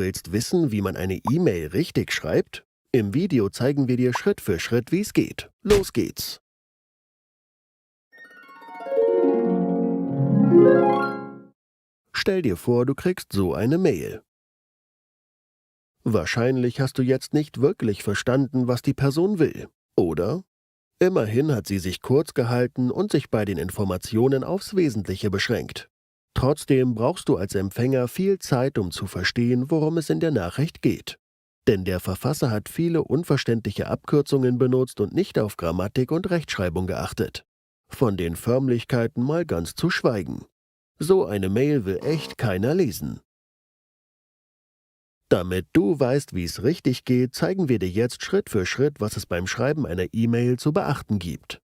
Willst wissen, wie man eine E-Mail richtig schreibt? Im Video zeigen wir dir Schritt für Schritt, wie es geht. Los geht's! Stell dir vor, du kriegst so eine Mail. Wahrscheinlich hast du jetzt nicht wirklich verstanden, was die Person will, oder? Immerhin hat sie sich kurz gehalten und sich bei den Informationen aufs Wesentliche beschränkt. Trotzdem brauchst du als Empfänger viel Zeit, um zu verstehen, worum es in der Nachricht geht. Denn der Verfasser hat viele unverständliche Abkürzungen benutzt und nicht auf Grammatik und Rechtschreibung geachtet. Von den Förmlichkeiten mal ganz zu schweigen. So eine Mail will echt keiner lesen. Damit du weißt, wie es richtig geht, zeigen wir dir jetzt Schritt für Schritt, was es beim Schreiben einer E-Mail zu beachten gibt.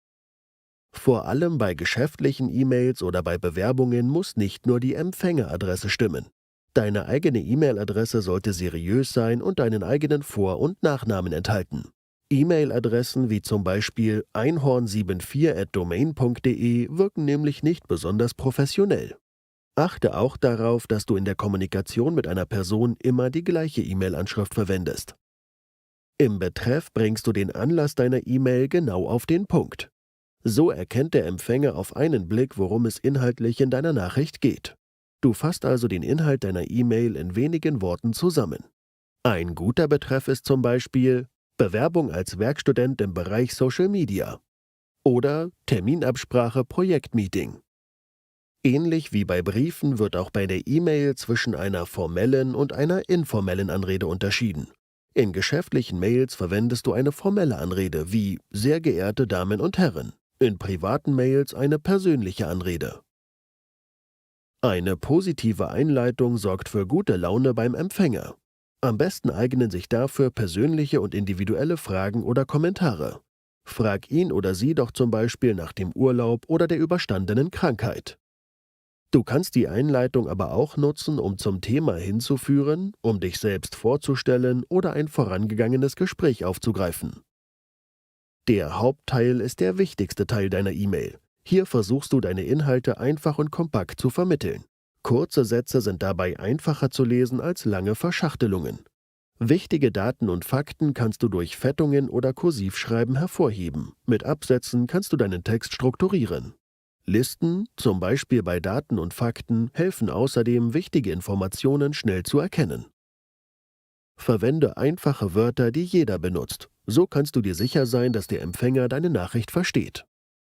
Vor allem bei geschäftlichen E-Mails oder bei Bewerbungen muss nicht nur die Empfängeradresse stimmen. Deine eigene E-Mail-Adresse sollte seriös sein und deinen eigenen Vor- und Nachnamen enthalten. E-Mail-Adressen wie zum Beispiel einhorn74@domain.de wirken nämlich nicht besonders professionell. Achte auch darauf, dass du in der Kommunikation mit einer Person immer die gleiche E-Mail-Anschrift verwendest. Im Betreff bringst du den Anlass deiner E-Mail genau auf den Punkt. So erkennt der Empfänger auf einen Blick, worum es inhaltlich in deiner Nachricht geht. Du fasst also den Inhalt deiner E-Mail in wenigen Worten zusammen. Ein guter Betreff ist zum Beispiel Bewerbung als Werkstudent im Bereich Social Media oder Terminabsprache Projektmeeting. Ähnlich wie bei Briefen wird auch bei der E-Mail zwischen einer formellen und einer informellen Anrede unterschieden. In geschäftlichen Mails verwendest du eine formelle Anrede wie »Sehr geehrte Damen und Herren«, in privaten Mails eine persönliche Anrede. Eine positive Einleitung sorgt für gute Laune beim Empfänger. Am besten eignen sich dafür persönliche und individuelle Fragen oder Kommentare. Frag ihn oder sie doch zum Beispiel nach dem Urlaub oder der überstandenen Krankheit. Du kannst die Einleitung aber auch nutzen, um zum Thema hinzuführen, um dich selbst vorzustellen oder ein vorangegangenes Gespräch aufzugreifen. Der Hauptteil ist der wichtigste Teil deiner E-Mail. Hier versuchst du, deine Inhalte einfach und kompakt zu vermitteln. Kurze Sätze sind dabei einfacher zu lesen als lange Verschachtelungen. Wichtige Daten und Fakten kannst du durch Fettungen oder Kursivschreiben hervorheben. Mit Absätzen kannst du deinen Text strukturieren. Listen, zum Beispiel bei Daten und Fakten, helfen außerdem, wichtige Informationen schnell zu erkennen. Verwende einfache Wörter, die jeder benutzt. So kannst du dir sicher sein, dass der Empfänger deine Nachricht versteht.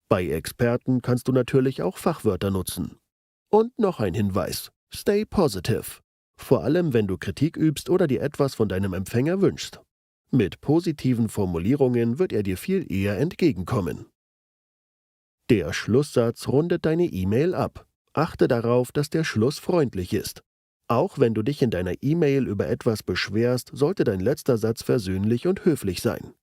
Bei Experten kannst du natürlich auch Fachwörter nutzen. Und noch ein Hinweis: Stay positive. Vor allem, wenn du Kritik übst oder dir etwas von deinem Empfänger wünschst. Mit positiven Formulierungen wird er dir viel eher entgegenkommen. Der Schlusssatz rundet deine E-Mail ab. Achte darauf, dass der Schluss freundlich ist. Auch wenn du dich in deiner E-Mail über etwas beschwerst, sollte dein letzter Satz versöhnlich und höflich sein.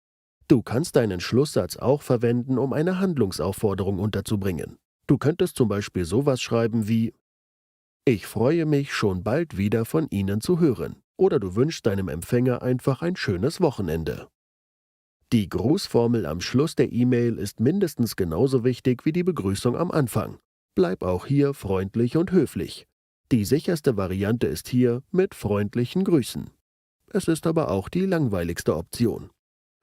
Du kannst deinen Schlusssatz auch verwenden, um eine Handlungsaufforderung unterzubringen. Du könntest zum Beispiel sowas schreiben wie: Ich freue mich, schon bald wieder von Ihnen zu hören. Oder du wünschst deinem Empfänger einfach ein schönes Wochenende. Die Grußformel am Schluss der E-Mail ist mindestens genauso wichtig wie die Begrüßung am Anfang. Bleib auch hier freundlich und höflich. Die sicherste Variante ist hier mit freundlichen Grüßen. Es ist aber auch die langweiligste Option.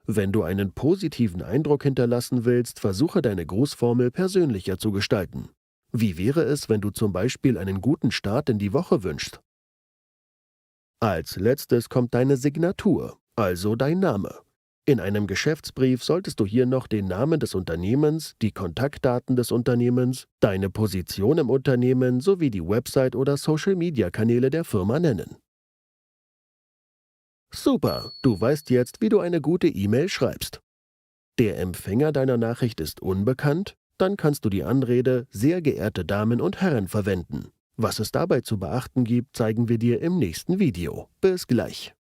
Wenn du einen positiven Eindruck hinterlassen willst, versuche deine Grußformel persönlicher zu gestalten. Wie wäre es, wenn du zum Beispiel einen guten Start in die Woche wünschst? Als letztes kommt deine Signatur, also dein Name. In einem Geschäftsbrief solltest du hier noch den Namen des Unternehmens, die Kontaktdaten des Unternehmens, deine Position im Unternehmen sowie die Website- oder Social-Media-Kanäle der Firma nennen. Super, du weißt jetzt, wie du eine gute E-Mail schreibst. Der Empfänger deiner Nachricht ist unbekannt? Dann kannst du die Anrede »Sehr geehrte Damen und Herren« verwenden. Was es dabei zu beachten gibt, zeigen wir dir im nächsten Video. Bis gleich.